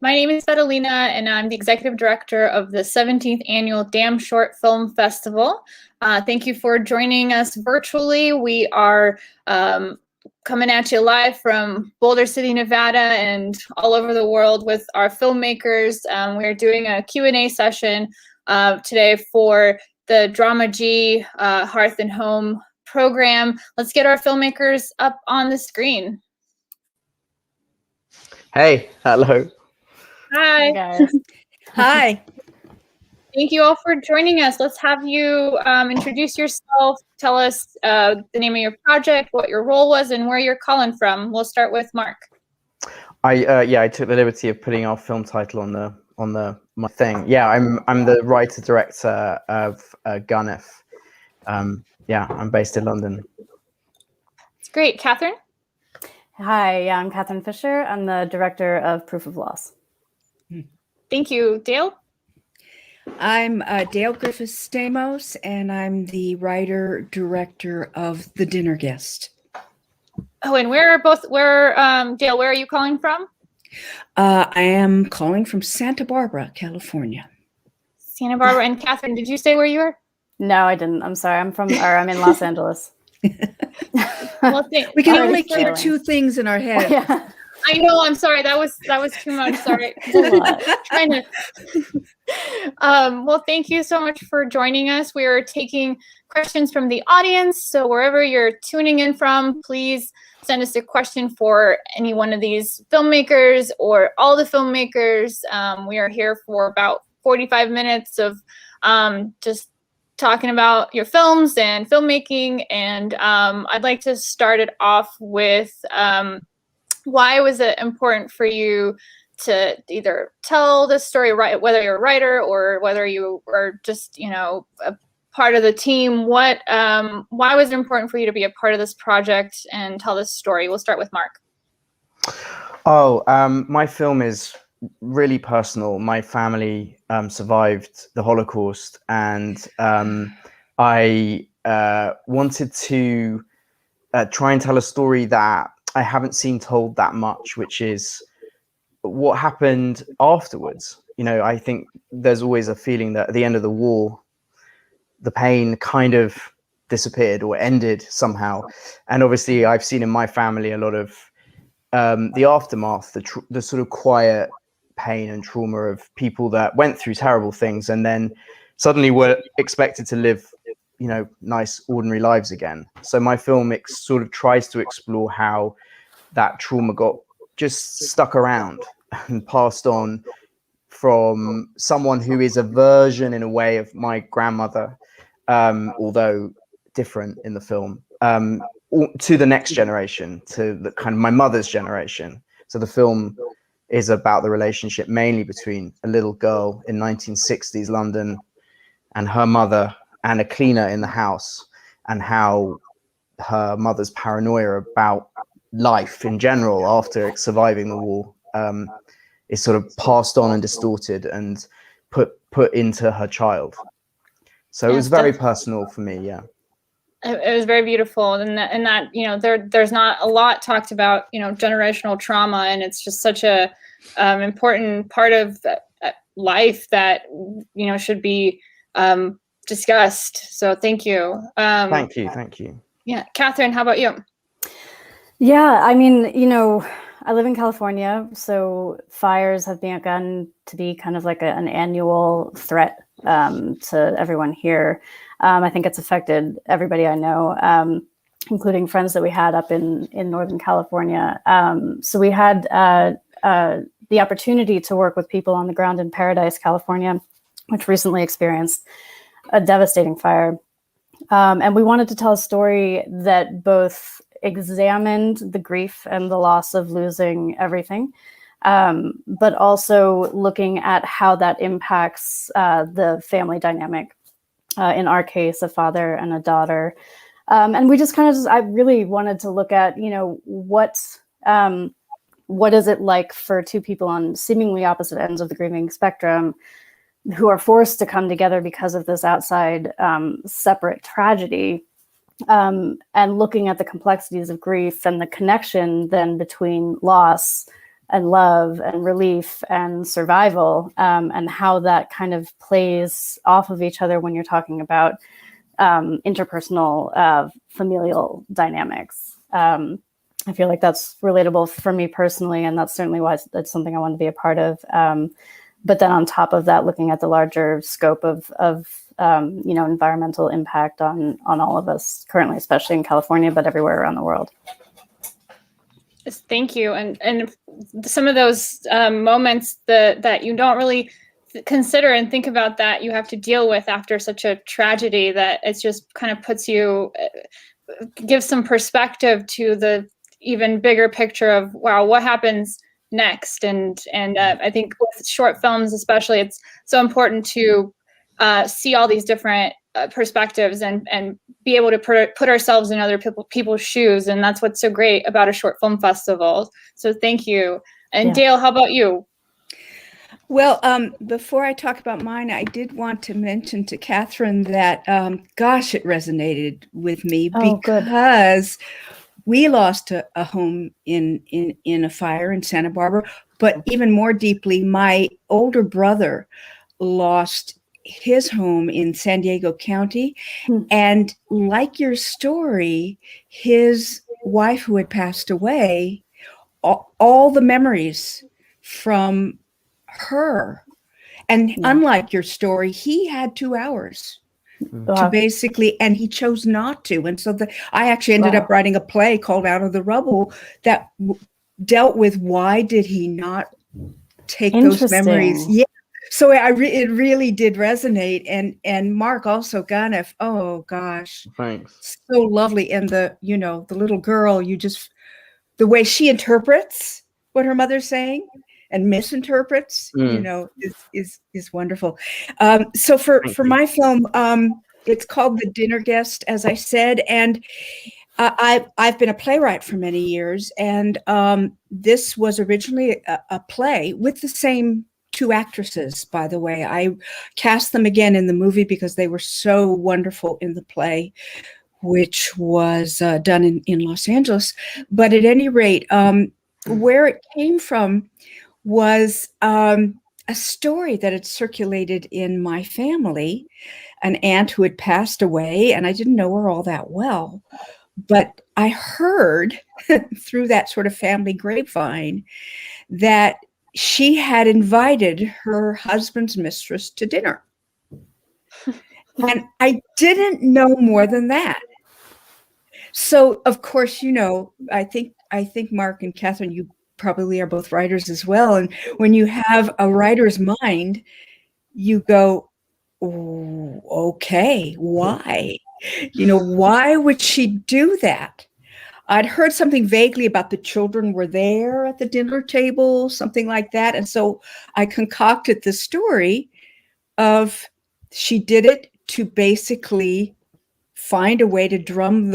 My name is Betalina, and I'm the executive director of the 17th Annual Damn Short Film Festival. Thank you for joining us virtually. We are coming at you live from Boulder City, Nevada, and all over the world with our filmmakers. We're doing a Q&A session today for the Drama G Hearth and Home program. Let's get our filmmakers up on the screen. Hey, hello. Hi. Guys. Hi. Thank you all for joining us. Let's have you introduce yourself, tell us the name of your project, what your role was, and where you're calling from. We'll start with Mark. I took the liberty of putting our film title on my thing. Yeah, I'm the writer director of Gunnif. I'm based in London. It's great. Catherine? Hi, I'm Catherine Fisher. I'm the director of Proof of Loss. Thank you. Dale? I'm Dale Griffiths-Stamos, and I'm the writer-director of The Dinner Guest. Oh, and Dale, where are you calling from? I am calling from Santa Barbara, California. Santa Barbara. And Catherine, did you say where you were? No, I didn't. I'm sorry. I'm in Los Angeles. Well, we can only keep two things in our head. Yeah. I know. I'm sorry. That was too much. Sorry. Trying to. Well, thank you so much for joining us. We are taking questions from the audience. So wherever you're tuning in from, please send us a question for any one of these filmmakers or all the filmmakers. We are here for about 45 minutes of just talking about your films and filmmaking. And I'd like to start it off with why was it important for you to either tell the story, right, whether you're a writer or whether you are just, a part of the team? Why was it important for you to be a part of this project and tell this story? We'll start with Mark. My film is really personal. My family survived the Holocaust, and I wanted to try and tell a story that I haven't seen told that much, which is what happened afterwards. I think there's always a feeling that at the end of the war, the pain kind of disappeared or ended somehow. And obviously I've seen in my family a lot of the aftermath, the sort of quiet pain and trauma of people that went through terrible things and then suddenly were expected to live nice ordinary lives again. So my film sort of tries to explore how that trauma got just stuck around and passed on from someone who is a version in a way of my grandmother, although different in the film, to the next generation, to the kind of my mother's generation. So the film is about the relationship mainly between a little girl in 1960s London and her mother and a cleaner in the house, and how her mother's paranoia about life in general after surviving the war is sort of passed on and distorted and put into her child. So it was very personal for me. Yeah, it was very beautiful, and that there's not a lot talked about generational trauma, and it's just such a important part of life that should be discussed. So thank you. Thank you. Yeah, Catherine, how about you? Yeah, I mean, I live in California, so fires have begun to be kind of like an annual threat to everyone here. I think it's affected everybody I know, including friends that we had up in Northern California. So we had the opportunity to work with people on the ground in Paradise, California, which recently experienced a devastating fire. And we wanted to tell a story that both examined the grief and the loss of losing everything, but also looking at how that impacts the family dynamic. In our case, a father and a daughter. And we just I really wanted to look at, what is it like for two people on seemingly opposite ends of the grieving spectrum who are forced to come together because of this outside separate tragedy, and looking at the complexities of grief and the connection then between loss and love and relief and survival, and how that kind of plays off of each other when you're talking about interpersonal familial dynamics. I feel like that's relatable for me personally, and that's certainly why that's something I want to be a part of. But then on top of that, looking at the larger scope of environmental impact on all of us currently, especially in California, but everywhere around the world. Thank you. And some of those moments that you don't really consider and think about that you have to deal with after such a tragedy, that it just kind of puts you, gives some perspective to the even bigger picture of, wow, what happens next? And I think with short films especially, it's so important to see all these different perspectives and be able to put ourselves in other people's shoes. And that's what's so great about a short film festival. So thank you. And Dale, how about you? Well, before I talk about mine, I did want to mention to Catherine that, gosh, it resonated with me because we lost a home in a fire in Santa Barbara, but even more deeply, my older brother lost his home in San Diego County. And like your story, his wife who had passed away, all the memories from her. And unlike your story, he had 2 hours to basically, and he chose not to. And so I actually ended up writing a play called Out of the Rubble that dealt with why did he not take those memories. Yeah. So it really did resonate. And Mark also, Ganef, oh gosh. Thanks. So lovely. And the little girl, the way she interprets what her mother's saying and misinterprets, is wonderful. So for my film, it's called The Dinner Guest, as I said, and I've been a playwright for many years, and this was originally a play with the same 2 actresses, by the way. I cast them again in the movie because they were so wonderful in the play, which was done in Los Angeles. But at any rate, where it came from was a story that had circulated in my family, an aunt who had passed away, and I didn't know her all that well. But I heard through that sort of family grapevine that she had invited her husband's mistress to dinner. And I didn't know more than that. So, of course, I think Mark and Catherine, you probably are both writers as well. And when you have a writer's mind, you go, oh, okay, why? Why would she do that? I'd heard something vaguely about the children were there at the dinner table, something like that. And so I concocted the story of she did it to basically find a way to drum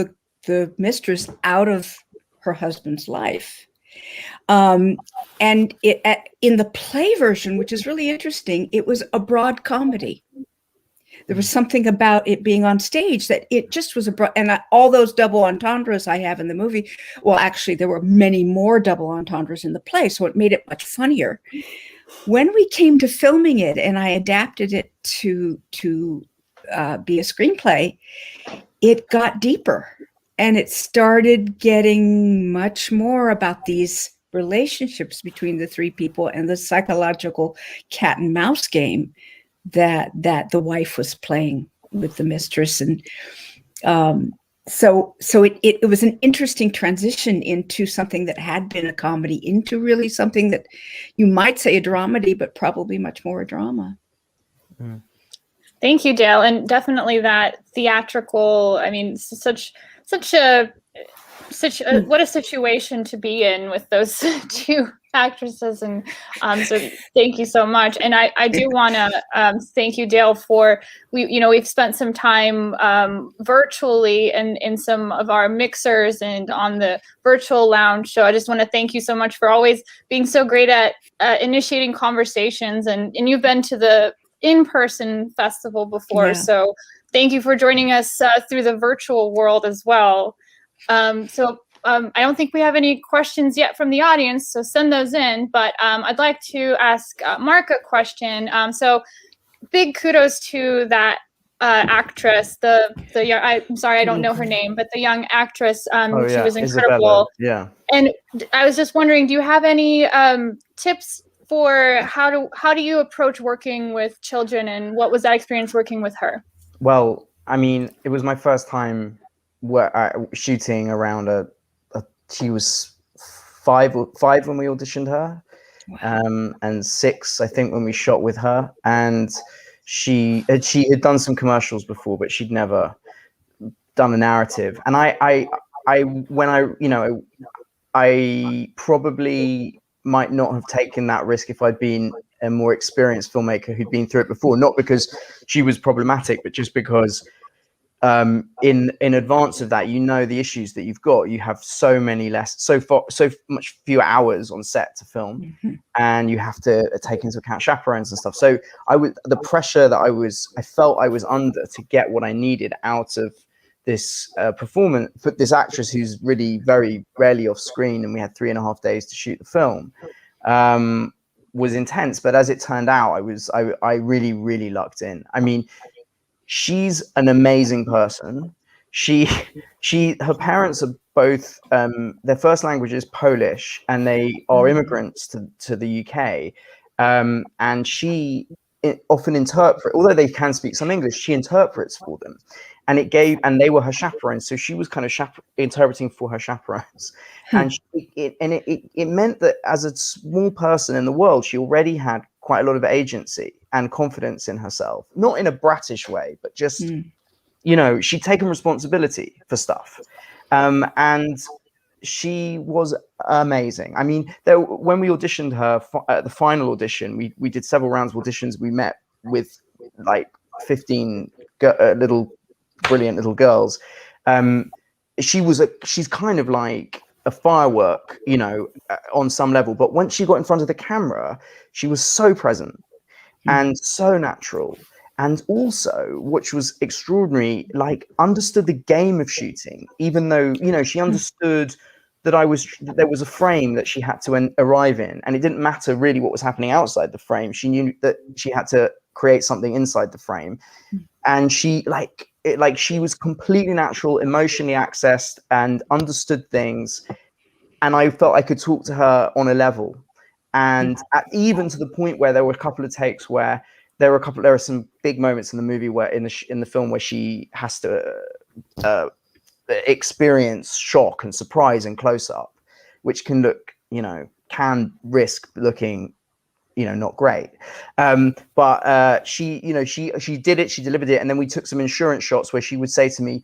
the mistress out of her husband's life. And in the play version, which is really interesting, it was a broad comedy. There was something about it being on stage that it just was and all those double entendres I have in the movie. Well, actually, there were many more double entendres in the play, so it made it much funnier. When we came to filming it, and I adapted it to be a screenplay, it got deeper, and it started getting much more about these relationships between the 3 people and the psychological cat and mouse game that the wife was playing with the mistress. And so it was an interesting transition into something that had been a comedy into really something that you might say a dramedy, but probably much more a drama. Thank you, Dale. And definitely that theatrical, I mean, such a what a situation to be in with those 2 actresses. And so thank you so much. And I do want to thank you, Dale, for we've spent some time virtually in some of our mixers and on the virtual lounge. So I just want to thank you so much for always being so great at initiating conversations. And you've been to the in-person festival before. Yeah. So thank you for joining us through the virtual world as well. So I don't think we have any questions yet from the audience, so send those in. But I'd like to ask Mark a question. So big kudos to that actress, the young, I'm sorry, I don't know her name, but the young actress, Oh she yeah, was Isabella. incredible. Yeah. And I was just wondering, do you have any tips for how do you approach working with children, and what was that experience working with her? Well, I mean, it was my first time shooting around she was five when we auditioned her. Wow. And 6, I think, when we shot with her. And she had done some commercials before, but she'd never done a narrative. And I probably might not have taken that risk if I'd been a more experienced filmmaker who'd been through it before. Not because she was problematic, but just because in advance of that, the issues that you've got. You have so much fewer hours on set to film, and you have to take into account chaperones and stuff. So the pressure that I felt I was under to get what I needed out of this performance, but this actress who's really very rarely off screen, and we had 3.5 days to shoot the film, was intense. But as it turned out, I really, really lucked in. I mean, she's an amazing person. Her parents are both, their first language is Polish, and they are immigrants to the UK. And she often although they can speak some English, she interprets for them. And they were her chaperones. So she was kind of interpreting for her chaperones. And it meant that as a small person in the world, she already had quite a lot of agency and confidence in herself, not in a brattish way, but just, she'd taken responsibility for stuff. And she was amazing. I mean, when we auditioned her at the final audition, we did several rounds of auditions. We met with like 15 brilliant little girls. She's kind of like a firework, on some level. But once she got in front of the camera, she was so present and so natural. And also, which was extraordinary, like understood the game of shooting, even though, she understood that there was a frame that she had to arrive in, and it didn't matter really what was happening outside the frame. She knew that she had to create something inside the frame. And she she was completely natural, emotionally accessed, and understood things. And I felt I could talk to her on a level. And even to the point where there were a couple of takes where there are some big moments in the movie where in the film where she has to experience shock and surprise and close up, which can risk looking, not great. But she did it, she delivered it. And then we took some insurance shots where she would say to me,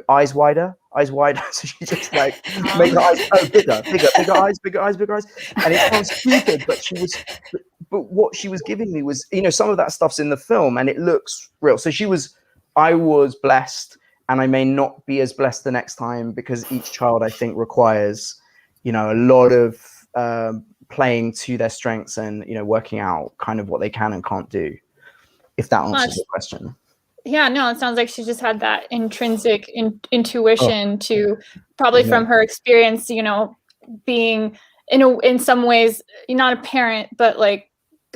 eyes wider. So she just make her eyes bigger eyes. And it sounds stupid, but what she was giving me was, some of that stuff's in the film and it looks real. So I was blessed, and I may not be as blessed the next time, because each child, I think, requires, a lot of playing to their strengths and, working out kind of what they can and can't do, if that answers the question. Yeah, no, it sounds like she just had that intrinsic intuition to probably from her experience, being in some ways, you're not a parent, but like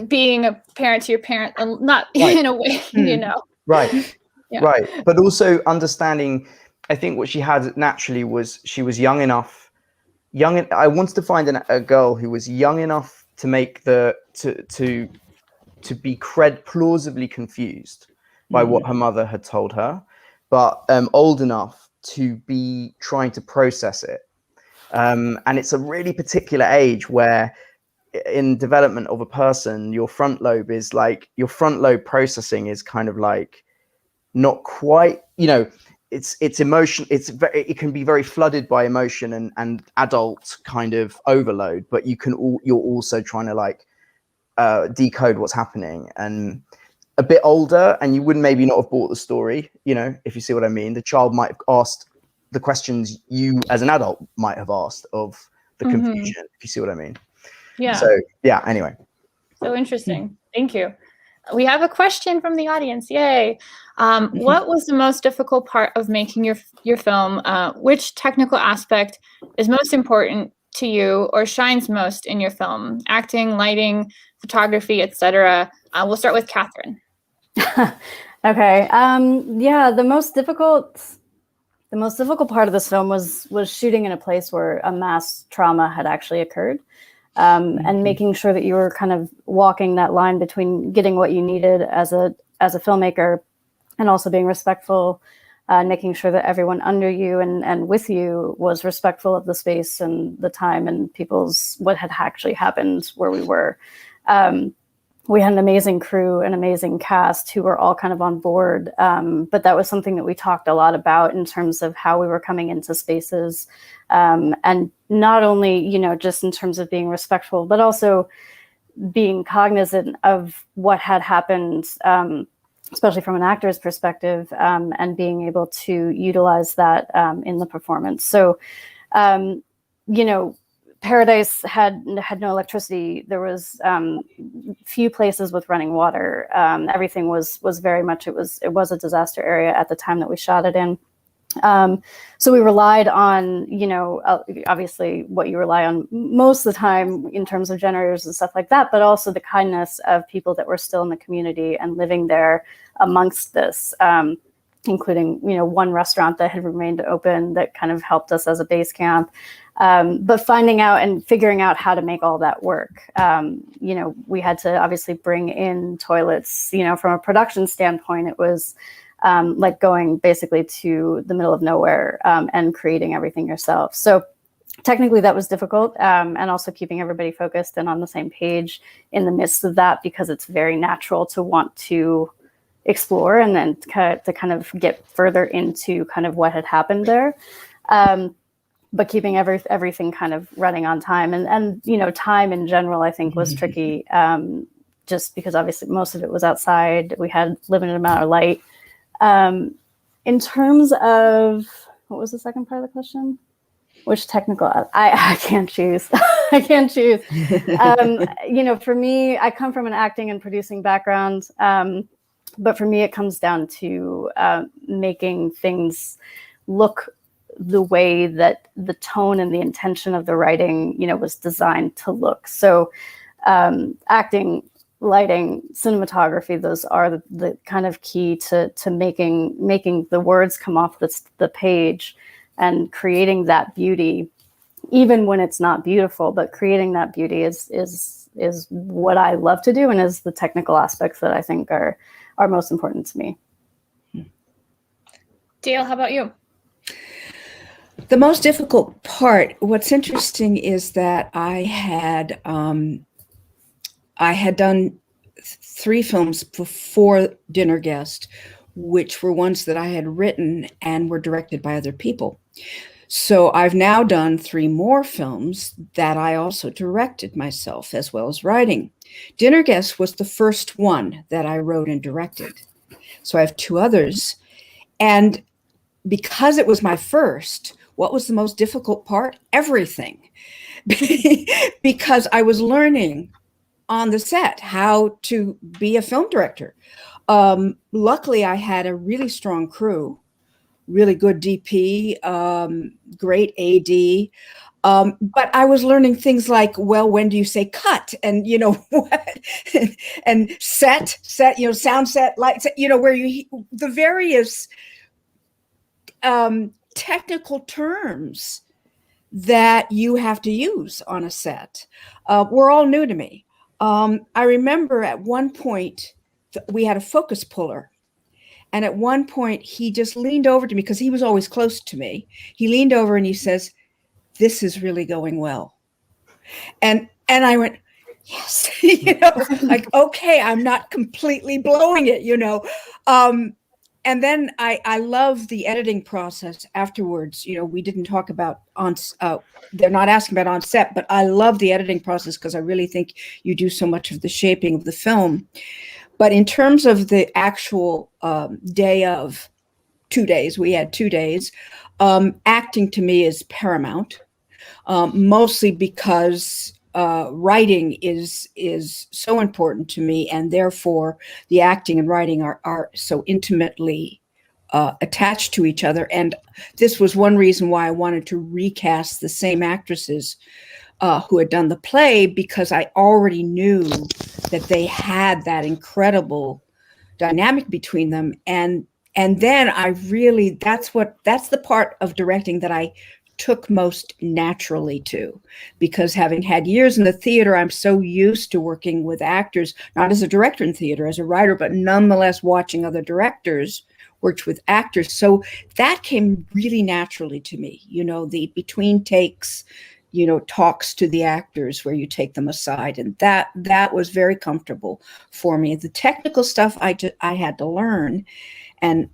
being a parent to your parent, and not in a way, Right. Yeah. Right. But also understanding, I think what she had naturally was she was young enough. I wanted to find a girl who was young enough to make to be plausibly confused by what her mother had told her, but old enough to be trying to process it. And it's a really particular age where, in development of a person, your front lobe processing is kind of like not quite, it's emotion. It can be very flooded by emotion and adult kind of overload, but you're also trying to decode what's happening. And a bit older, and you would maybe not have bought the story, if you see what I mean. The child might have asked the questions you as an adult might have asked of the confusion, if you see what I mean. Yeah. So yeah, anyway. So interesting. Thank you. We have a question from the audience. Yay. What was the most difficult part of making your film? Which technical aspect is most important to you or shines most in your film? Acting, lighting, photography, etc. We'll start with Catherine. Okay. Yeah, the most difficult part of this film was shooting in a place where a mass trauma had actually occurred. And making sure that you were kind of walking that line between getting what you needed as a filmmaker and also being respectful, making sure that everyone under you and with you was respectful of the space and the time and what had actually happened where we were. We had an amazing crew, an amazing cast who were all kind of on board. But that was something that we talked a lot about in terms of how we were coming into spaces. And not only, just in terms of being respectful, but also being cognizant of what had happened, especially from an actor's perspective, and being able to utilize that in the performance. So, Paradise had no electricity. There was few places with running water. Everything was very much, it was a disaster area at the time that we shot it in. So we relied on, obviously what you rely on most of the time in terms of generators and stuff like that, but also the kindness of people that were still in the community and living there amongst this, including, one restaurant that had remained open that kind of helped us as a base camp. But finding out and figuring out how to make all that work. We had to obviously bring in toilets, from a production standpoint, it was like going basically to the middle of nowhere and creating everything yourself. So technically that was difficult, and also keeping everybody focused and on the same page in the midst of that, because it's very natural to want to explore and then to kind of get further into kind of what had happened there. But keeping everything kind of running on time and time in general, I think was tricky, just because obviously most of it was outside. We had limited amount of light. In terms of, what was the second part of the question? Which technical, I can't choose. I can't choose. For me, I come from an acting and producing background. But for me, it comes down to making things look the way that the tone and the intention of the writing, was designed to look. So acting, lighting, cinematography, those are the kind of key to making the words come off the page and creating that beauty, even when it's not beautiful, but creating that beauty is what I love to do, and is the technical aspects that I think are most important to me. Dale, how about you? The most difficult part, what's interesting is that I had done 3 films before Dinner Guest, which were ones that I had written and were directed by other people. So I've now done 3 more films that I also directed myself, as well as writing. Dinner Guest was the first one that I wrote and directed. So I have 2 others. And because it was my first, what was the most difficult part? Everything. Because I was learning on the set how to be a film director. Luckily, I had a really strong crew, really good DP, great AD. But I was learning things like, well, when do you say cut? And, what? And set, sound set, light set, where the various technical terms that you have to use on a set were all new to me. I remember at one point we had a focus puller, and at one point he just leaned over to me, because he was always close to me. He leaned over and he says, "This is really going well." And I went, yes, like, okay, I'm not completely blowing it, And then I love the editing process afterwards. We didn't talk about they're not asking about on set, but I love the editing process because I really think you do so much of the shaping of the film. But in terms of the actual day of 2 days, we had 2 days, acting to me is paramount, mostly because writing is so important to me, and therefore the acting and writing are so intimately attached to each other. And this was one reason why I wanted to recast the same actresses who had done the play, because I already knew that they had that incredible dynamic between them. And then I really, that's the part of directing that I took most naturally to, because having had years in the theater, I'm so used to working with actors, not as a director in theater, as a writer, but nonetheless watching other directors worked with actors. So that came really naturally to me, the between takes, talks to the actors where you take them aside. And that was very comfortable for me. The technical stuff I had to learn and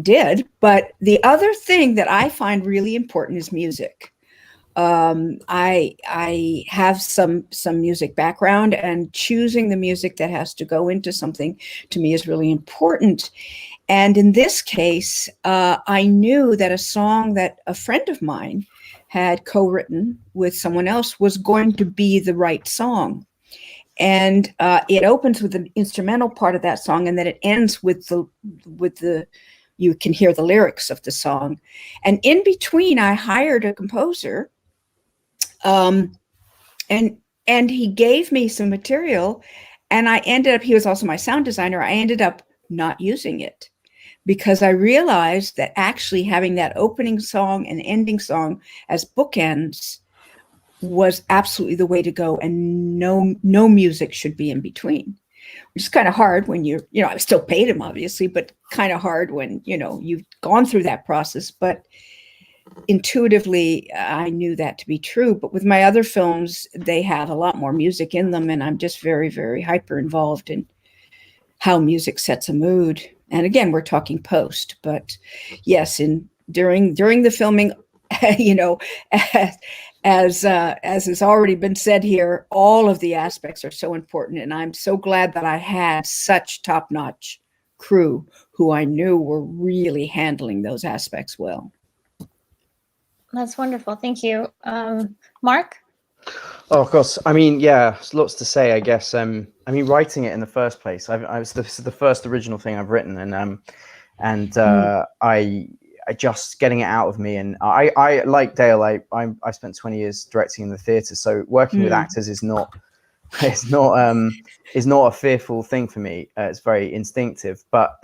did. But the other thing that I find really important is music. I have some music background, and choosing the music that has to go into something to me is really important. And in this case, I knew that a song that a friend of mine had co-written with someone else was going to be the right song. And it opens with the instrumental part of that song, and then it ends with the you can hear the lyrics of the song. And in between, I hired a composer, and he gave me some material, and he was also my sound designer. I ended up not using it, because I realized that actually having that opening song and ending song as bookends was absolutely the way to go, and no music should be in between, which is kind of hard when I still paid him, obviously, but kind of hard when, you've gone through that process. But intuitively, I knew that to be true. But with my other films, they have a lot more music in them, and I'm just very, very hyper involved in how music sets a mood. And again, we're talking post, but yes, during the filming, as has already been said here, all of the aspects are so important. And I'm so glad that I had such top-notch crew who I knew were really handling those aspects well. That's wonderful. Thank you. Mark? Oh, of course. I mean, yeah, there's lots to say, I guess. Writing it in the first place, this is the first original thing I've written, and I just getting it out of me. And I like Dale. I spent 20 years directing in the theatre, so working with actors is not a fearful thing for me. It's very instinctive. But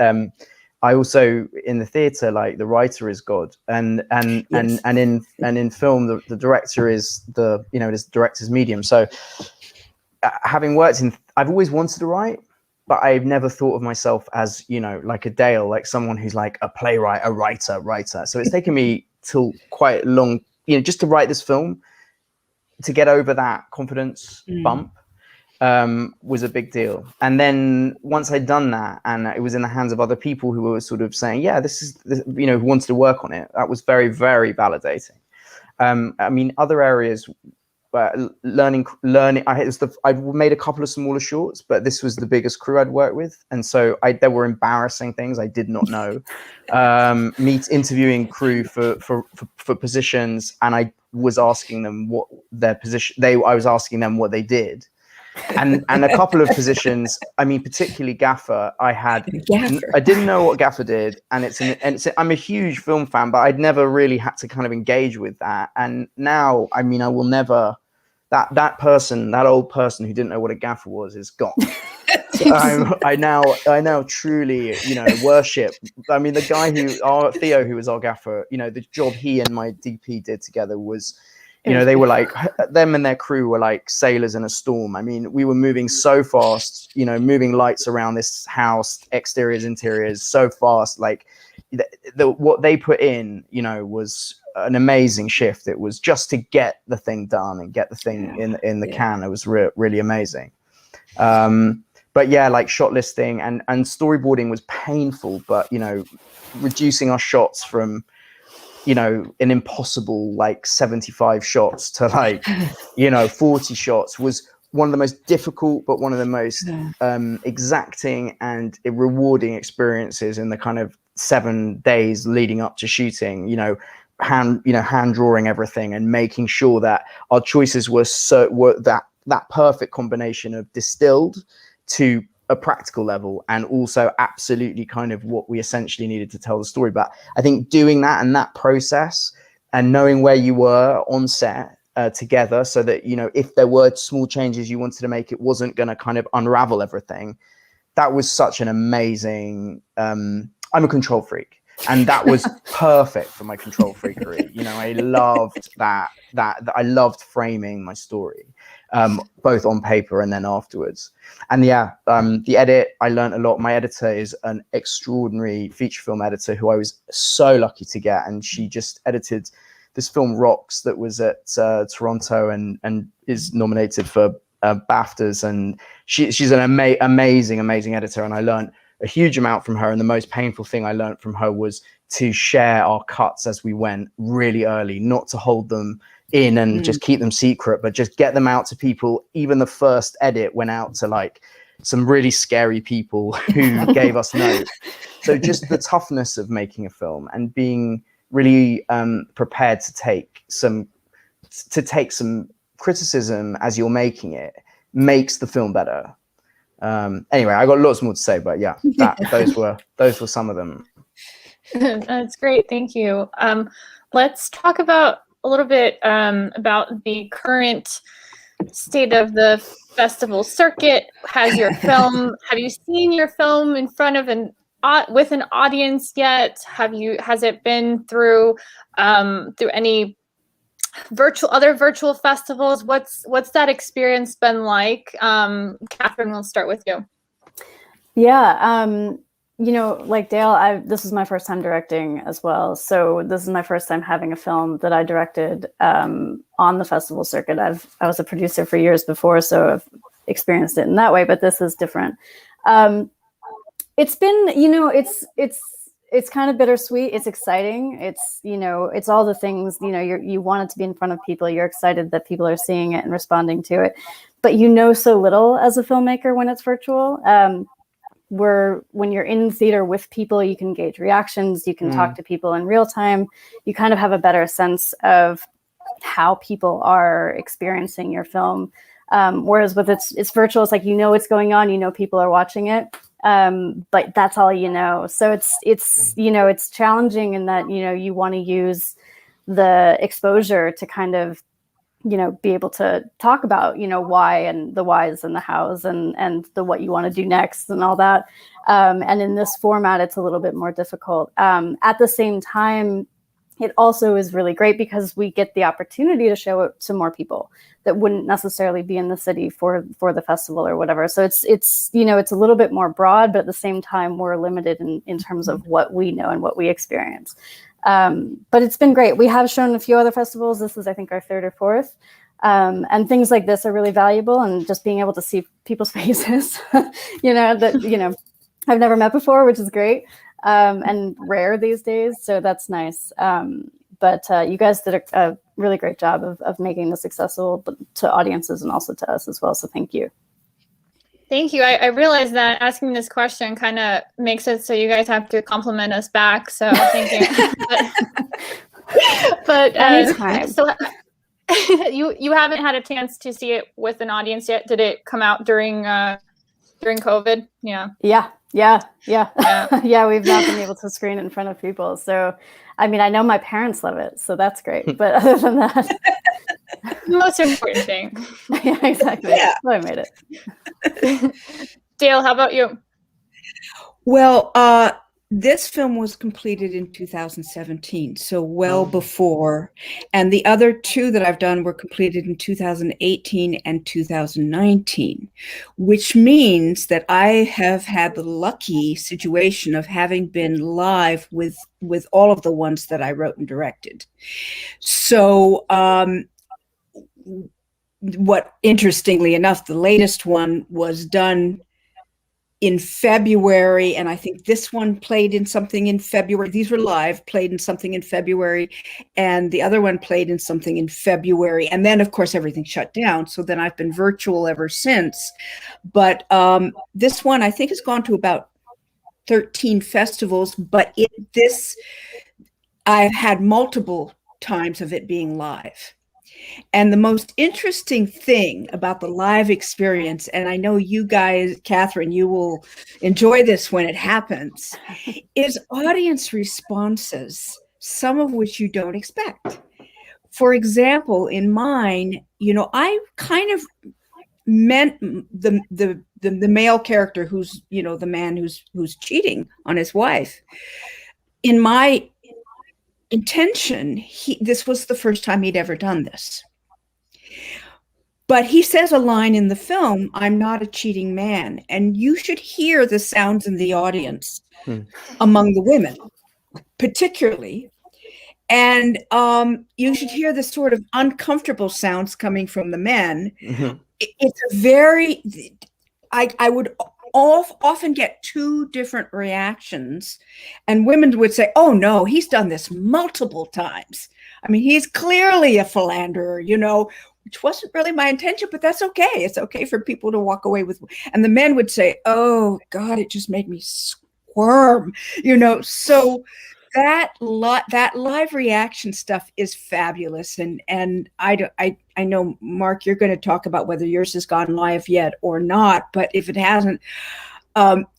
I also, in the theatre, like, the writer is God, and Yes. in film, the director is it is the director's medium. So having worked I've always wanted to write, but I've never thought of myself as, like a Dale, like someone who's like a playwright, a writer. So it's taken me till quite long, just to write this film, to get over that confidence bump. Was a big deal. And then once I'd done that, and it was in the hands of other people who were sort of saying, yeah, who wanted to work on it, that was very, very validating. Other areas, learning. I'd made a couple of smaller shorts, but this was the biggest crew I'd worked with, and so there were embarrassing things I did not know. Interviewing crew for positions, and I was asking them what their position. I was asking them what they did. And a couple of positions, particularly Gaffer, I didn't know what Gaffer did, and I'm a huge film fan, but I'd never really had to kind of engage with that. And now, I will never, that old person who didn't know what a Gaffer was is gone. I now truly, worship. The guy Theo, who was our Gaffer, the job he and my DP did together was, they were like, them and their crew were like sailors in a storm. We were moving so fast, moving lights around this house, exteriors, interiors, so fast. Like what they put in, was an amazing shift. It was just to get the thing done and get the thing in the can. It was really amazing. But yeah, like shot listing and storyboarding was painful, but, reducing our shots from, an impossible like 75 shots to like 40 shots was one of the most difficult, but one of the most exacting and rewarding experiences in the kind of 7 days leading up to shooting. hand drawing everything and making sure that our choices were that perfect combination of distilled to a practical level, and also absolutely kind of what we essentially needed to tell the story. But I think doing that and that process and knowing where you were on set together, so that, you know, if there were small changes you wanted to make, it wasn't going to kind of unravel everything. That was such an amazing, I'm a control freak, and that was perfect for my control freakery. You know, I loved that I loved framing my story, both on paper and then afterwards. And the edit, I learned a lot. My editor is an extraordinary feature film editor who I was so lucky to get, and she just edited this film Rocks that was at Toronto and is nominated for BAFTAs, and she's an amazing editor, and I learned a huge amount from her. And the most painful thing I learned from her was to share our cuts as we went really early, not to hold them in and just keep them secret, but just get them out to people. Even the first edit went out to like some really scary people who gave us notes. So just the toughness of making a film and being really prepared to take some criticism as you're making it makes the film better. Anyway, I got lots more to say, but yeah, those were some of them. That's great. Thank you. Let's talk about a little bit about the current state of the festival circuit. Have you seen your film in front of with an audience yet? Has it been through any other virtual festivals? What's that experience been like? Catherine, we'll start with you. Yeah, you know, like Dale, this is my first time directing as well. So this is my first time having a film that I directed on the festival circuit. I was a producer for years before, so I've experienced it in that way, but this is different. It's been, you know, it's kind of bittersweet. It's exciting. It's, you know, it's all the things, you know, you want it to be in front of people. You're excited that people are seeing it and responding to it, but you know so little as a filmmaker when it's virtual. When you're in theater with people, you can gauge reactions, you can talk to people in real time. You kind of have a better sense of how people are experiencing your film. Whereas with it's virtual, it's like, you know, what's going on, you know, people are watching it. But that's all you know. So it's you know, it's challenging in that, you know, you want to use the exposure to kind of, you know, be able to talk about, you know, why and the whys and the hows and the what you want to do next and all that. And in this format, it's a little bit more difficult. At the same time, it also is really great because we get the opportunity to show it to more people that wouldn't necessarily be in the city for the festival or whatever. So it's you know, it's a little bit more broad, but at the same time, we're limited in terms of what we know and what we experience. But it's been great. We have shown a few other festivals. This is, I think, our third or fourth. And things like this are really valuable, and just being able to see people's faces, you know, that, you know, I've never met before, which is great. And rare these days. So that's nice. But you guys did a really great job of making this accessible to audiences and also to us as well. So thank you. Thank you. I realize that asking this question kind of makes it so you guys have to compliment us back. So thank you. but so you haven't had a chance to see it with an audience yet. Did it come out during COVID? Yeah. Yeah. We've not been able to screen it in front of people. So, I mean, I know my parents love it, so that's great. But other than that, the most important thing. Yeah, exactly. Yeah. So I made it. Dale, how about you? Well, this film was completed in 2017, so well before. And the other two that I've done were completed in 2018 and 2019, which means that I have had the lucky situation of having been live with all of the ones that I wrote and directed. So what, interestingly enough, the latest one was done in February, and I think this one played in something in February. These were live, played in something in February, and the other one played in something in February. And then, of course, everything shut down. So then I've been virtual ever since. But this one, I think, has gone to about 13 festivals. But I've had multiple times of it being live. And the most interesting thing about the live experience, and I know you guys, Catherine, you will enjoy this when it happens, is audience responses, some of which you don't expect. For example, in mine, I kind of meant the male character who's, the man who's cheating on his wife. In my intention, this was the first time he'd ever done this. But he says a line in the film, "I'm not a cheating man." And you should hear the sounds in the audience among the women, particularly. And you should hear the sort of uncomfortable sounds coming from the men. It's a very, I would often get two different reactions. And women would say, "Oh, no, he's done this multiple times. I mean, he's clearly a philanderer, which wasn't really my intention, but that's okay. It's okay for people to walk away with." And the men would say, "Oh, God, it just made me squirm," So that live reaction stuff is fabulous. And I know, Mark, you're going to talk about whether yours has gone live yet or not, but if it hasn't,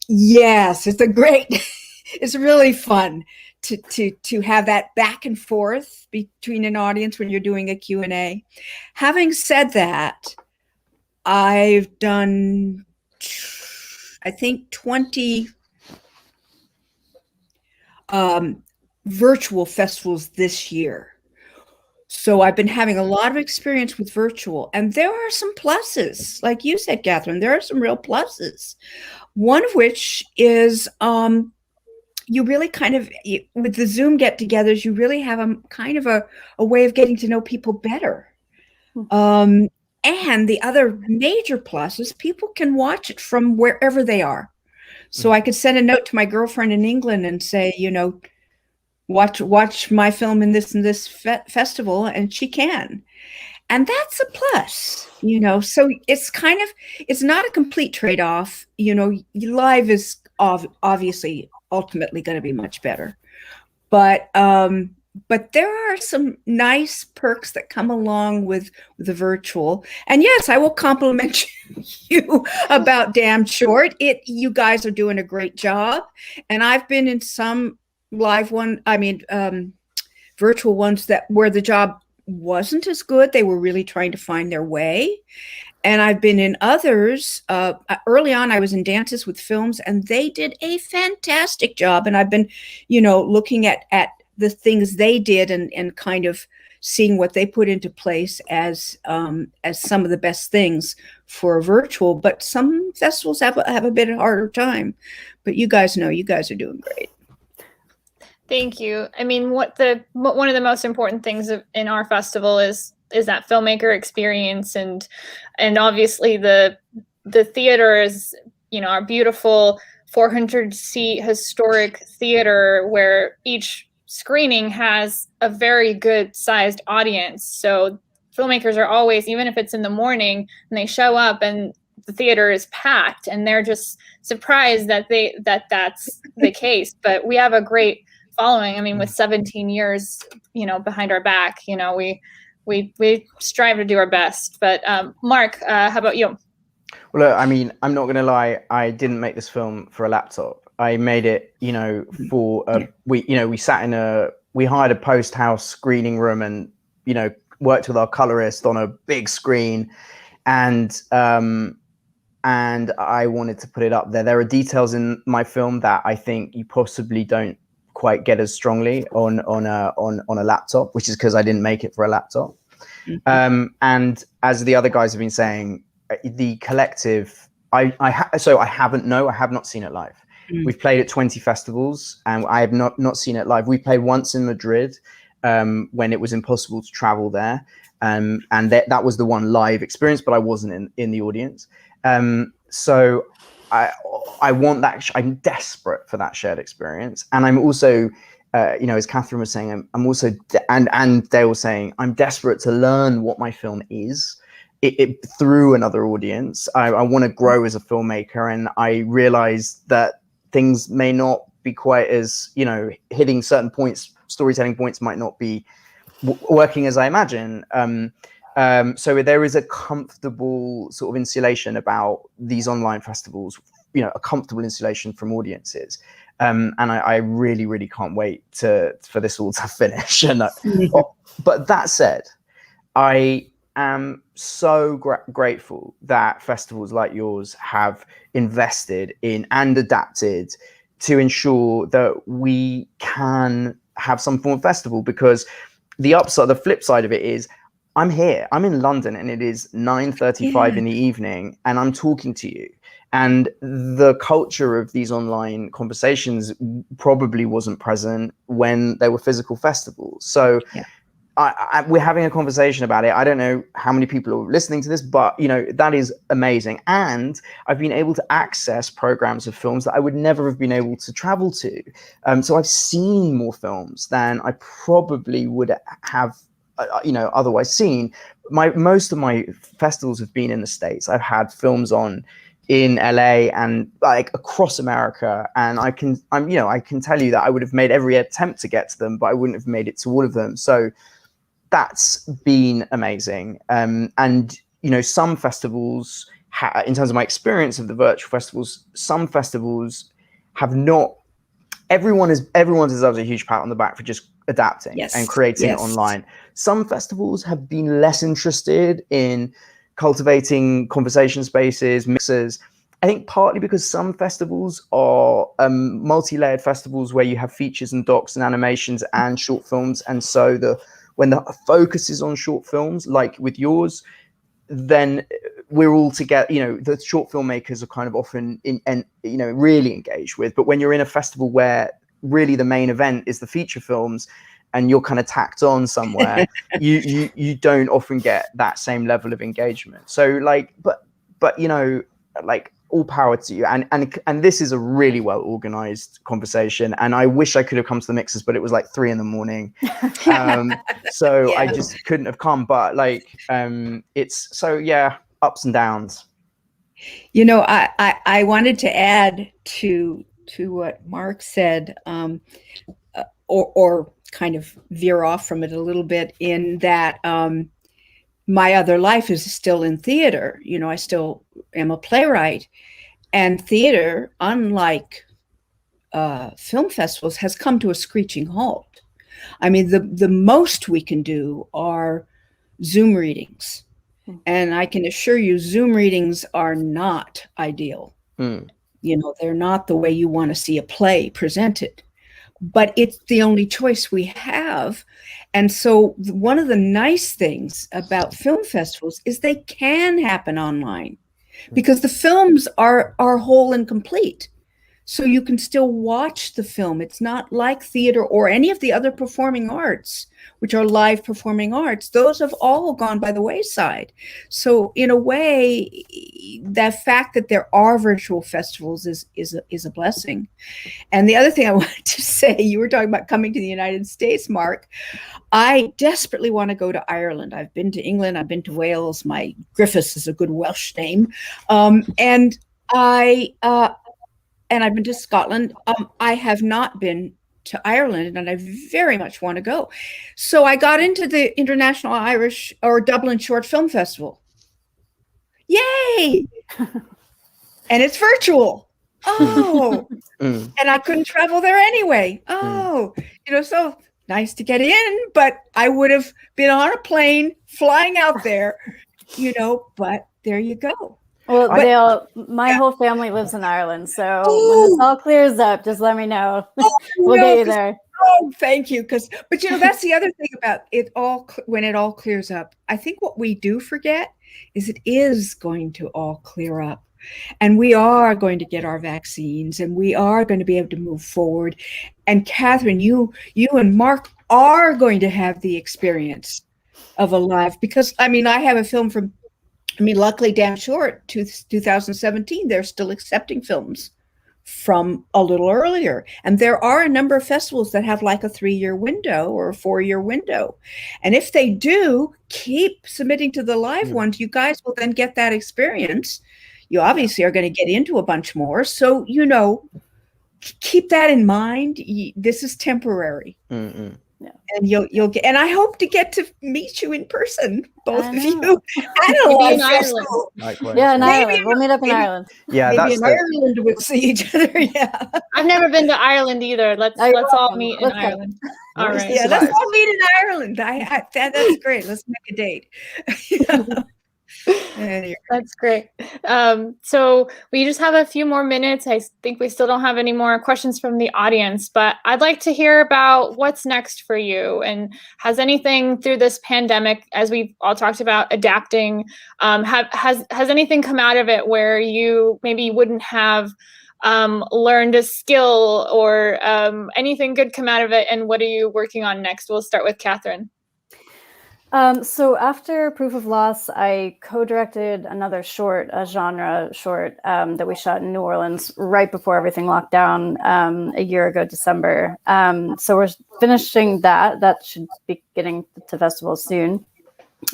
yes, it's really fun to have that back and forth between an audience when you're doing a Q&A. Having said that, I've done, I think, 20 virtual festivals this year. So I've been having a lot of experience with virtual, and there are some pluses. Like you said, Catherine, there are some real pluses. One of which is you really kind of, with the Zoom get-togethers, you really have a kind of a way of getting to know people better. And the other major plus is people can watch it from wherever they are. So I could send a note to my girlfriend in England and say, watch my film in this festival, and she can. And that's a plus, so it's not a complete trade-off. Live is obviously ultimately going to be much better, but there are some nice perks that come along with the virtual. And yes, I will compliment you about Damn Short. You guys are doing a great job. And I've been in some virtual ones where the job wasn't as good. They were really trying to find their way. And I've been in others. Early on, I was in Dances with Films, and they did a fantastic job. And I've been, looking at the things they did and kind of seeing what they put into place as some of the best things for virtual. But some festivals have a bit harder time. But you guys are doing great. Thank you. I mean, one of the most important things in our festival is that filmmaker experience, and obviously the theater is, our beautiful 400-seat historic theater where each screening has a very good sized audience. So filmmakers are always, even if it's in the morning and they show up and the theater is packed, and they're just surprised that that's the case. But we have a great following. I mean, with 17 years, behind our back, we strive to do our best. But Mark, how about you? Well, look, I mean, I'm not going to lie. I didn't make this film for a laptop. I made it, for we hired a post house screening room and, worked with our colorist on a big screen, and I wanted to put it up there. There are details in my film that I think you possibly don't quite get as strongly on a laptop, which is because I didn't make it for a laptop. And as the other guys have been saying, the collective, I have not seen it live. We've played at 20 festivals, and I have not seen it live. We played once in Madrid when it was impossible to travel there, and that was the one live experience, but I wasn't in the audience. So I want that. I'm desperate for that shared experience, and I'm also, as Catherine was saying, I'm also, and Dale was saying, I'm desperate to learn what my film is. It through another audience. I want to grow as a filmmaker, and I realize that things may not be quite as, hitting certain points storytelling points might not be working as I imagine. So there is a comfortable sort of insulation about these online festivals, a comfortable insulation from audiences. And I really, really can't wait for this all to finish. And but that said, I am so grateful that festivals like yours have invested in and adapted to ensure that we can have some form of festival, because the flip side of it is I'm here, I'm in London, and it is 9:35 in the evening, and I'm talking to you. And the culture of these online conversations probably wasn't present when there were physical festivals. So we're having a conversation about it. I don't know how many people are listening to this, but that is amazing. And I've been able to access programs of films that I would never have been able to travel to. So I've seen more films than I probably would have otherwise seen. Most of my festivals have been in the States. I've had films on in LA and like across America, and I can tell you that I would have made every attempt to get to them, but I wouldn't have made it to all of them. So that's been amazing. And some festivals, in terms of my experience of the virtual festivals, some festivals have not. Everyone deserves a huge pat on the back for just adapting and creating it online. Some festivals have been less interested in cultivating conversation spaces, mixers. I think partly because some festivals are multi-layered festivals where you have features and docs and animations and short films, and so when the focus is on short films, like with yours, then we're all together. The short filmmakers are kind of often really engaged with. But when you're in a festival where really the main event is the feature films, and you're kind of tacked on somewhere, you don't often get that same level of engagement. So but all power to you. And this is a really well organized conversation. And I wish I could have come to the mixers, but it was like 3 a.m. So I just couldn't have come. But it's ups and downs. I wanted to add to what Mark said, or kind of veer off from it a little bit, in that my other life is still in theater. I still am a playwright, and theater, unlike film festivals, has come to a screeching halt. I mean, the most we can do are Zoom readings. And I can assure you, Zoom readings are not ideal. They're not the way you want to see a play presented. But it's the only choice we have. And so one of the nice things about film festivals is they can happen online, because the films are whole and complete. So you can still watch the film. It's not like theater or any of the other performing arts, which are live performing arts. Those have all gone by the wayside. So in a way, that fact that there are virtual festivals is a blessing. And the other thing I wanted to say, you were talking about coming to the United States, Mark. I desperately want to go to Ireland. I've been to England. I've been to Wales. My Griffiths is a good Welsh name. And I've been to Scotland. I have not been to Ireland, and I very much want to go. So I got into the International Irish or Dublin Short Film Festival. Yay! And it's virtual. Oh, and I couldn't travel there anyway. Oh, so nice to get in, but I would have been on a plane flying out there, but there you go. Well, my whole family lives in Ireland, so when this all clears up, just let me know. We'll get you there. Oh, thank you. But that's the other thing about it all. When it all clears up, I think what we do forget is it is going to all clear up, and we are going to get our vaccines, and we are going to be able to move forward. And Catherine, you and Mark are going to have the experience of a live, because I have a film from. Luckily, damn short, 2017, they're still accepting films from a little earlier. And there are a number of festivals that have like a 3-year window or a 4-year window. And if they do, keep submitting to the live ones. You guys will then get that experience. You obviously are going to get into a bunch more. So, keep that in mind. This is temporary. Mm-mm. And you'll get, and I hope to get to meet you in person, both of you, at a Maybe live in Ireland. festival. Likewise. Yeah, in Maybe Ireland. We'll meet up in maybe- Ireland. Yeah, Maybe that's in the, Ireland we'll see each other. Yeah, I've never been to Ireland either. Let's Oh, you're all welcome. meet in Let's go. Ireland. All What is right. this yeah. Let's about? all meet in Ireland. That's great. Let's make a date. Anyway. That's great. So we just have a few more minutes. I think we still don't have any more questions from the audience, but I'd like to hear about what's next for you. And has anything through this pandemic, as we've all talked about, adapting, has anything come out of it where you maybe wouldn't have learned a skill or anything good come out of it? And what are you working on next? We'll start with Catherine. So after Proof of Loss, I co-directed another short, a genre short that we shot in New Orleans right before everything locked down a year ago, December. So we're finishing that. That should be getting to festivals soon.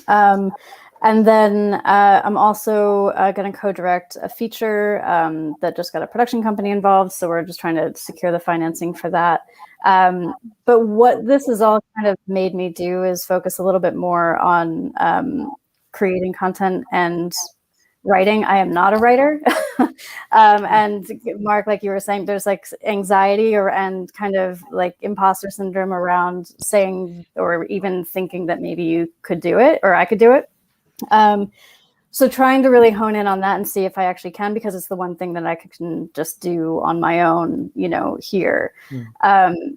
And then I'm also going to co-direct a feature that just got a production company involved. So we're just trying to secure the financing for that. But what this has all kind of made me do is focus a little bit more on creating content and writing. I am not a writer. And Mark, like you were saying, there's like anxiety and kind of like imposter syndrome around saying or even thinking that maybe you could do it or I could do it. So trying to really hone in on that and see if I actually can, because it's the one thing that I can just do on my own, here.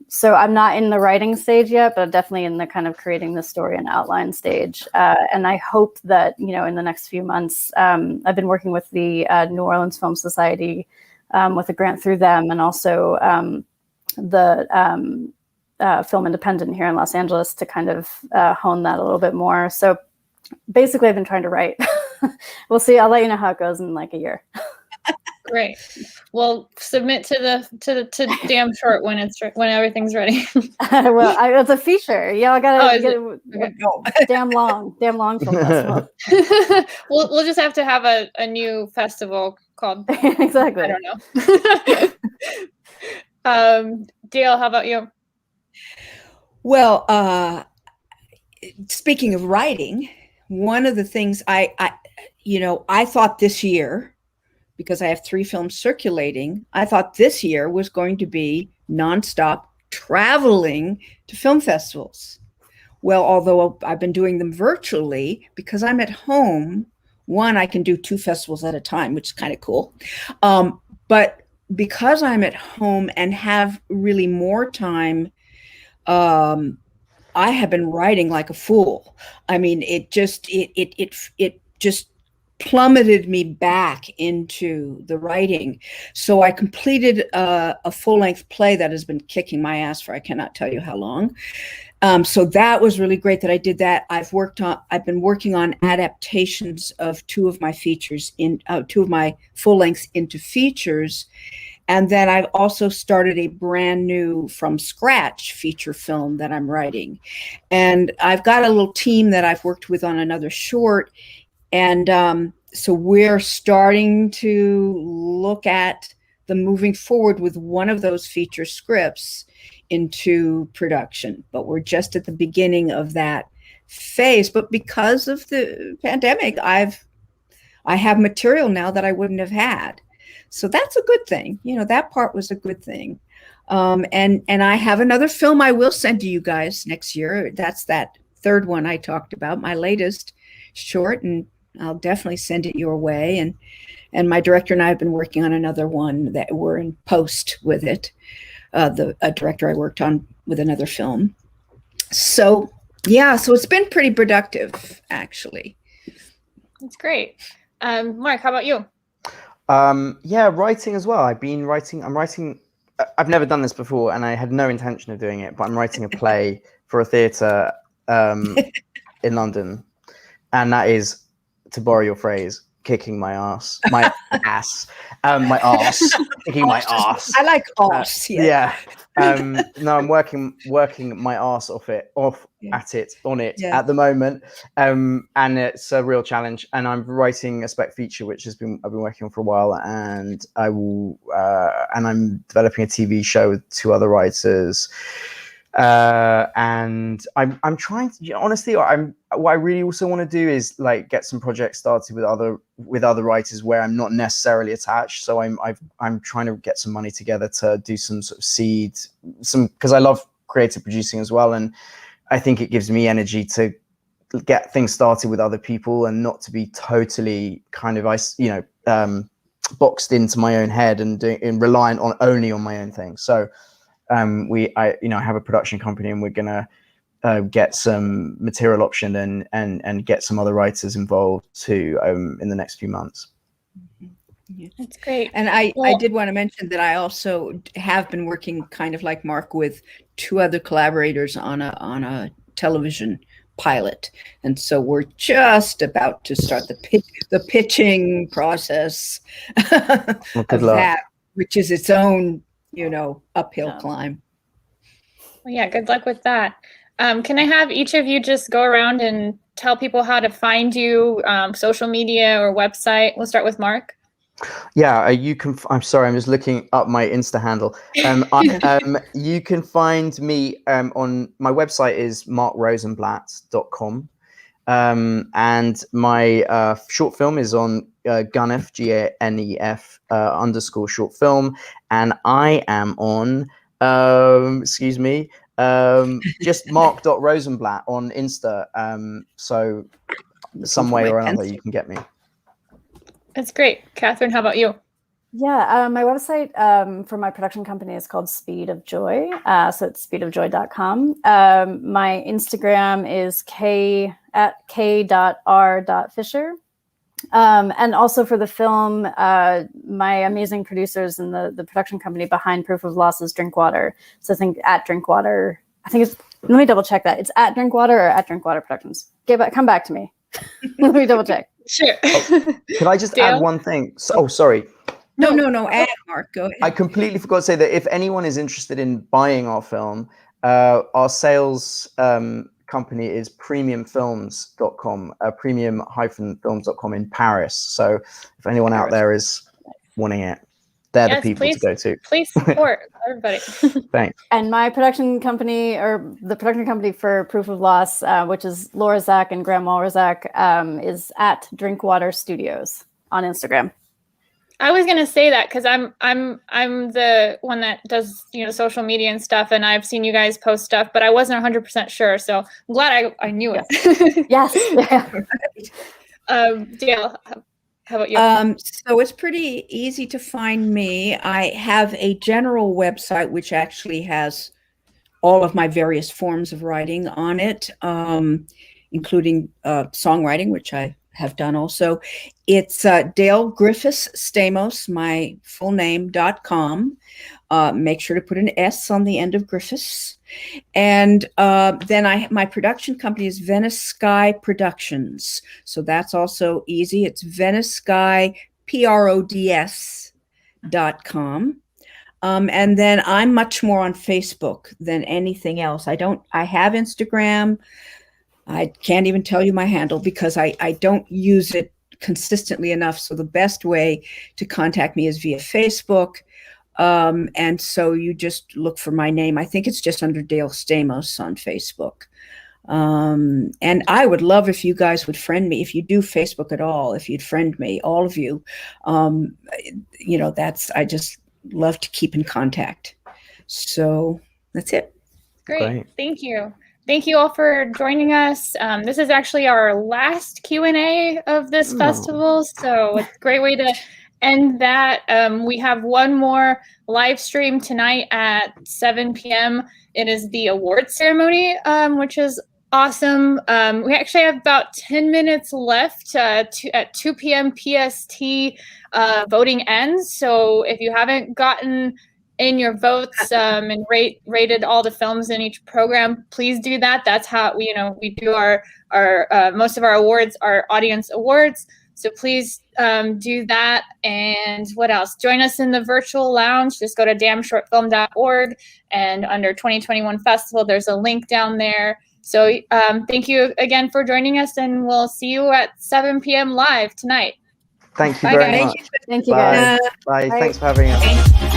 So I'm not in the writing stage yet, but definitely in the kind of creating the story and outline stage. And I hope that, in the next few months, I've been working with the New Orleans Film Society with a grant through them, and also the Film Independent here in Los Angeles to kind of hone that a little bit more. So basically, I've been trying to write. We'll see. I'll let you know how it goes in like a year. Great. We'll submit to damn short when everything's ready. Well, it's a feature. Yeah, I gotta get it? it damn long film festival. We'll just have to have a new festival called Exactly. I don't know. Dale, how about you? Well, speaking of writing, one of the things I thought this year, because I have 3 films circulating, I thought this year was going to be nonstop traveling to film festivals. Well, although I've been doing them virtually, because I'm at home, one, I can do 2 festivals at a time, which is kind of cool. But because I'm at home and have really more time, I have been writing like a fool. I mean, it just plummeted me back into the writing. So I completed a full-length play that has been kicking my ass for I cannot tell you how long. So that was really great that I did that. I've been working on adaptations of 2 of my features 2 of my full lengths into features. And then I've also started a brand new from scratch feature film that I'm writing. And I've got a little team that I've worked with on another short. And so we're starting to look at the moving forward with one of those feature scripts into production. But we're just at the beginning of that phase. But because of the pandemic, I have material now that I wouldn't have had. So that's a good thing. That part was a good thing. And I have another film I will send to you guys next year. That's that 3rd one I talked about, my latest short, and I'll definitely send it your way. And my director and I have been working on another one that we're in post with it. A director I worked on with another film. So yeah, so it's been pretty productive, actually. That's great. Mark, how about you? Yeah, writing as well. I'm writing. I've never done this before, and I had no intention of doing it. But I'm writing a play for a theatre in London, and that is, to borrow your phrase, kicking my ass, my ass, my ass, kicking my ass. I like ass. Yeah. No, I'm working my ass off at it on it Yeah. at the moment, and it's a real challenge. And I'm writing a spec feature which I've been working on for a while, and I'm developing a TV show with 2 other writers. And I'm trying to, honestly, what I really also want to do is like get some projects started with other writers where I'm not necessarily attached. So I'm trying to get some money together to do some sort of seed, because I love creative producing as well, and I think it gives me energy to get things started with other people and not to be totally kind of boxed into my own head and reliant only on my own things. So I have a production company, and we're gonna get some material optioned and get some other writers involved too in the next few months. That's great. And I did want to mention that I also have been working kind of like Mark with 2 other collaborators on a television pilot, and so we're just about to start the pitching process of that, which is its own uphill climb. Well, yeah, good luck with that. Can I have each of you just go around and tell people how to find you, social media or website? We'll start with Mark. Yeah, you can. I'm sorry, I'm just looking up my Insta handle. You can find me on my website is markrosenblatt.com. And my short film is on Gunef, GANEF _short film, and I am on just mark.rosenblatt on Insta. So some way or another you can get me. That's great. Catherine, how about you? Yeah, my website for my production company is called Speed of Joy. So it's speedofjoy.com. My Instagram is k.r.fisher. And also for the film, my amazing producers and the production company behind Proof of Loss is Drinkwater. So I think at Drinkwater, let me double check that. It's at Drinkwater or at Drinkwater Productions. Come back to me. Let me double check. Sure. Could I just add one thing? Sorry. No. Add, Mark. Go ahead. I completely forgot to say that if anyone is interested in buying our film, our sales company is premiumfilms.com, premium-films.com in Paris. So if anyone out there is wanting it, they're the people to go to. Please support everybody. Thanks. And my production company, or the production company for Proof of Loss, which is Laura Zach and Graham Walrazak, is at Drinkwater Studios on Instagram. I was gonna say that because I'm the one that does social media and stuff, and I've seen you guys post stuff, but I wasn't 100% sure, so I'm glad I knew it. Yes. Dale, how about you? So it's pretty easy to find me. I have a general website which actually has all of my various forms of writing on it, including songwriting, which I have done also. It's Dale Griffiths Stamos, my full name.com. Make sure to put an S on the end of Griffiths. And then my production company is Venice Sky Productions. So that's also easy. It's Venice Sky Prods.com. And then I'm much more on Facebook than anything else. I have Instagram. I can't even tell you my handle because I don't use it consistently enough. So the best way to contact me is via Facebook. And so you just look for my name. I think it's just under Dale Stamos on Facebook. And I would love if you guys would friend me. If you do Facebook at all, if you'd friend me, all of you, I just love to keep in contact. So that's it. Great. Thank you. Thank you all for joining us. This is actually our last Q&A of this festival, so it's a great way to end that. We have one more live stream tonight at 7 p.m. It is the award ceremony, which is awesome. We actually have about 10 minutes left at 2 p.m. PST. Voting ends, so if you haven't gotten in your votes and rated all the films in each program, please do that. That's how we do our most of our awards are audience awards. So please do that. And what else? Join us in the virtual lounge. Just go to damnshortfilm.org and under 2021 Festival, there's a link down there. So thank you again for joining us, and we'll see you at 7 p.m. live tonight. Thank you Bye, very guys. much. Thank you, Bye. guys. Bye. Bye. Thanks for having us. Thank you.